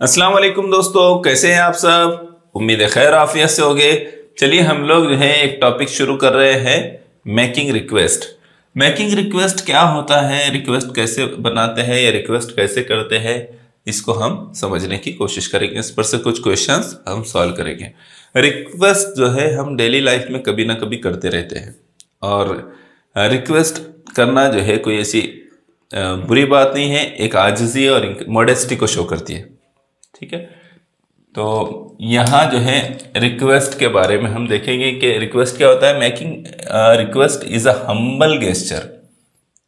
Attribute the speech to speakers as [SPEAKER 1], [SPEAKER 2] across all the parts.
[SPEAKER 1] अस्सलाम वालेकुम दोस्तों, कैसे हैं आप सब। उम्मीद है खैर आफियत से होंगे। चलिए हम लोग जो है एक टॉपिक शुरू कर रहे हैं, मेकिंग रिक्वेस्ट। मेकिंग रिक्वेस्ट क्या होता है, रिक्वेस्ट कैसे बनाते हैं या रिक्वेस्ट कैसे करते हैं, इसको हम समझने की कोशिश करेंगे। इस पर से कुछ क्वेश्चंस हम सॉल्व करेंगे। रिक्वेस्ट जो है हम डेली लाइफ में कभी ना कभी करते रहते हैं, और रिक्वेस्ट करना जो है कोई ऐसी बुरी बात नहीं है, एक आजिज़ी और मॉडेस्टी को शो करती है। ठीक है, तो यहाँ जो है रिक्वेस्ट के बारे में हम देखेंगे कि रिक्वेस्ट क्या होता है। Making request is a humble gesture.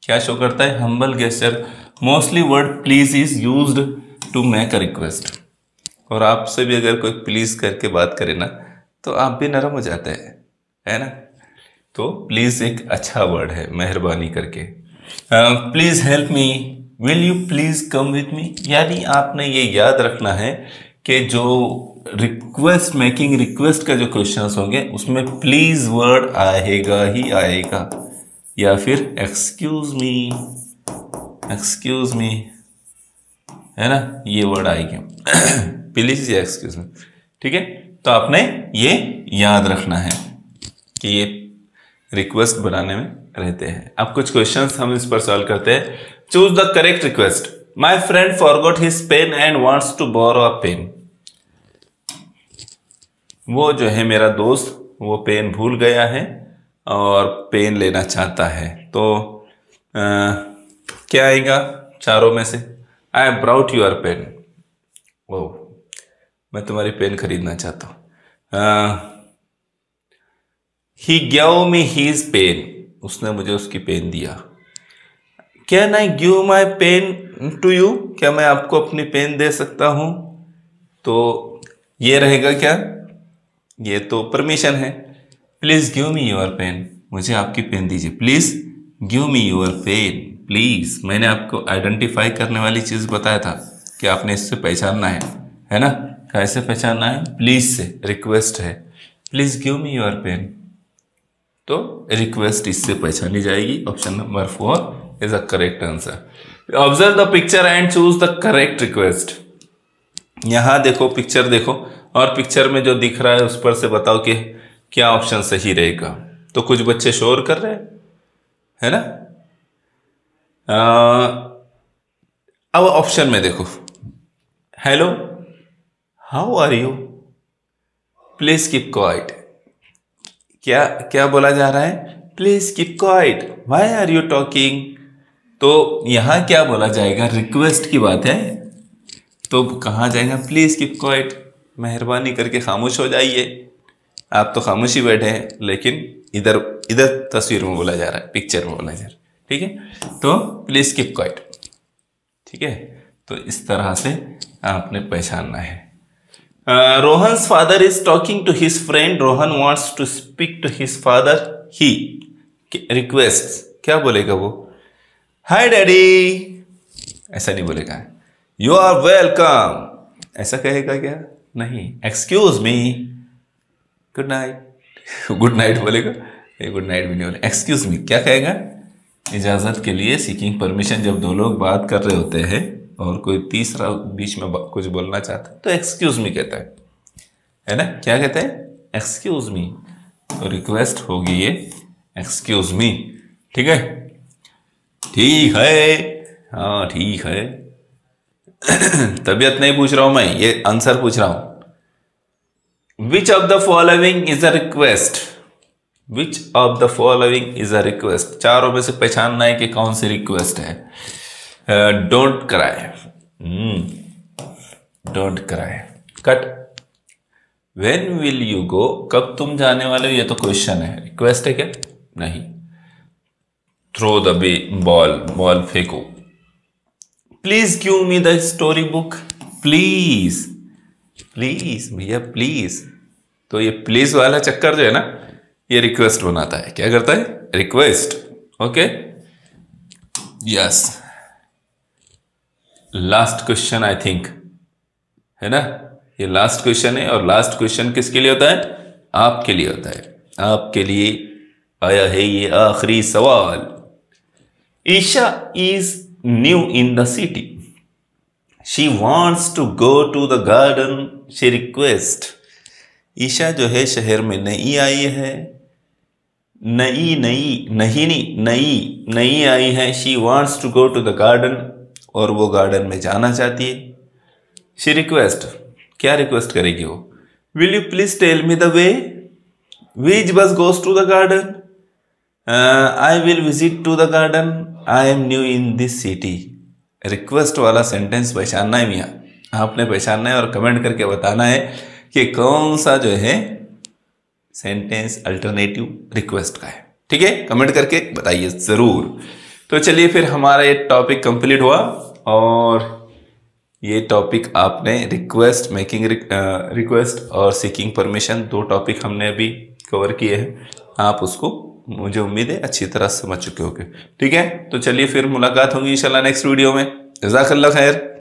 [SPEAKER 1] क्या शो करता है? Humble gesture. Mostly word please is used to make a request. और आपसे भी अगर कोई प्लीज करके बात करे ना, तो आप भी नरम हो जाते हैं, है ना। तो प्लीज एक अच्छा वर्ड है, मेहरबानी करके। Please help me, will you please come with me. यानी आपने ये याद रखना है कि जो रिक्वेस्ट, मेकिंग रिक्वेस्ट का जो क्वेश्चंस होंगे उसमें प्लीज वर्ड आएगा ही आएगा, या फिर एक्सक्यूज मी, है ना, ये वर्ड आएंगे प्लीज या एक्सक्यूज मी। ठीक है, तो आपने ये याद रखना है कि ये रिक्वेस्ट बनाने में रहते हैं। अब कुछ क्वेश्चंस हम इस पर सॉल्व करते हैं। Choose the correct request. My friend forgot his pen and wants to borrow a pen. वो जो है मेरा दोस्त, वो पेन भूल गया है और पेन लेना चाहता है। तो क्या आएगा चारों में से? आई ब्राउट यूर पेन। ओ, मैं तुम्हारी पेन खरीदना चाहता हूँ। ही gave me his pen। उसने मुझे उसकी पेन दिया। Can I give my pen to you. क्या मैं आपको अपनी पेन दे सकता हूं? तो ये रहेगा क्या? ये तो परमिशन है। Please give me your pen. मुझे आपकी पेन दीजिए। Please give me your pen. Please, मैंने आपको आइडेंटिफाई करने वाली चीज बताया था कि आपने इससे पहचानना है ना। कैसे पहचानना है? प्लीज से। रिक्वेस्ट है, please give me your pen, तो रिक्वेस्ट इससे पहचानी जाएगी। Option number 4 is a correct answer. Observe the picture and choose the correct request. यहां देखो, पिक्चर देखो, और पिक्चर में जो दिख रहा है उस पर से बताओ कि क्या ऑप्शन सही रहेगा। तो कुछ बच्चे शोर कर रहे हैं, है ना। अब ऑप्शन में देखो, hello, how are you, please keep quiet. क्या क्या बोला जा रहा है? Please keep quiet, why are you talking. तो यहां क्या बोला जाएगा? रिक्वेस्ट की बात है, तो कहां जाएगा? प्लीज कीप क्वाइट, मेहरबानी करके खामोश हो जाइए। आप तो खामोशी बैठे हैं, लेकिन इधर इधर तस्वीर में बोला जा रहा है, पिक्चर में बोला जा रहा है। ठीक है, तो प्लीज कीप क्वाइट। ठीक है, तो इस तरह से आपने पहचानना है। Rohan's father is talking to his friend. Rohan wants to speak to his father. He requests. क्या बोलेगा वो? Hi daddy, ऐसा नहीं बोलेगा। You are welcome, ऐसा कहेगा क्या? नहीं। Excuse me, good night good night बोलेगा? नहीं, गुड नाइट भी नहीं बोलेगा। Excuse me क्या कहेगा? इजाजत के लिए, सीकिंग परमिशन। जब दो लोग बात कर रहे होते हैं और कोई तीसरा बीच में कुछ बोलना चाहता है तो एक्सक्यूज मी कहता है ना। क्या कहता है? Excuse me. तो रिक्वेस्ट होगी ये एक्सक्यूज मी। ठीक है, ठीक है, हाँ ठीक है तबीयत नहीं पूछ रहा हूं मैं, ये आंसर पूछ रहा हूं। Which of the following is a request. Which of the following is a request. चारों में से पहचानना है कि कौन सी रिक्वेस्ट है। Don't cry, don't cry, cut. When will you go, कब तुम जाने वाले हो, ये तो क्वेश्चन है। रिक्वेस्ट है क्या? नहीं। थ्रो द बॉल, बॉल फेंको। Please give me the story book. Please, please भैया प्लीज। तो ये प्लीज वाला चक्कर जो है ना, ये रिक्वेस्ट बनाता है। क्या करता है? Request. Okay, yes. Last question I think, है ना। ये लास्ट क्वेश्चन है, और लास्ट क्वेश्चन किसके लिए होता है? आपके लिए होता है। आपके लिए आया है ये आखिरी सवाल। Isha is new in the city. She wants to go to the garden, she request. Isha जो है शहर में नई आई है, नई नई नहीं नई नई आई है। She wants to go to the garden, और वो गार्डन में जाना चाहती है। शी रिक्वेस्ट, क्या रिक्वेस्ट करेगी वो? Will you please tell me the way, which bus goes to the garden, I will visit to the garden, I am new in this city. Request वाला सेंटेंस पहचानना है मियाँ, आपने पहचानना है और कमेंट करके बताना है कि कौन सा जो है सेंटेंस अल्टरनेटिव रिक्वेस्ट का है। ठीक है, कमेंट करके बताइए जरूर। तो चलिए फिर हमारा ये टॉपिक कंप्लीट हुआ, और ये टॉपिक आपने रिक्वेस्ट, मेकिंग रिक्वेस्ट और सीकिंग परमिशन, 2 टॉपिक हमने अभी कवर किए हैं। आप उसको, मुझे उम्मीद है, अच्छी तरह समझ चुके होंगे। ठीक है, तो चलिए फिर मुलाकात होगी इंशाल्लाह नेक्स्ट वीडियो में। जज़ाकल्लाह खैर।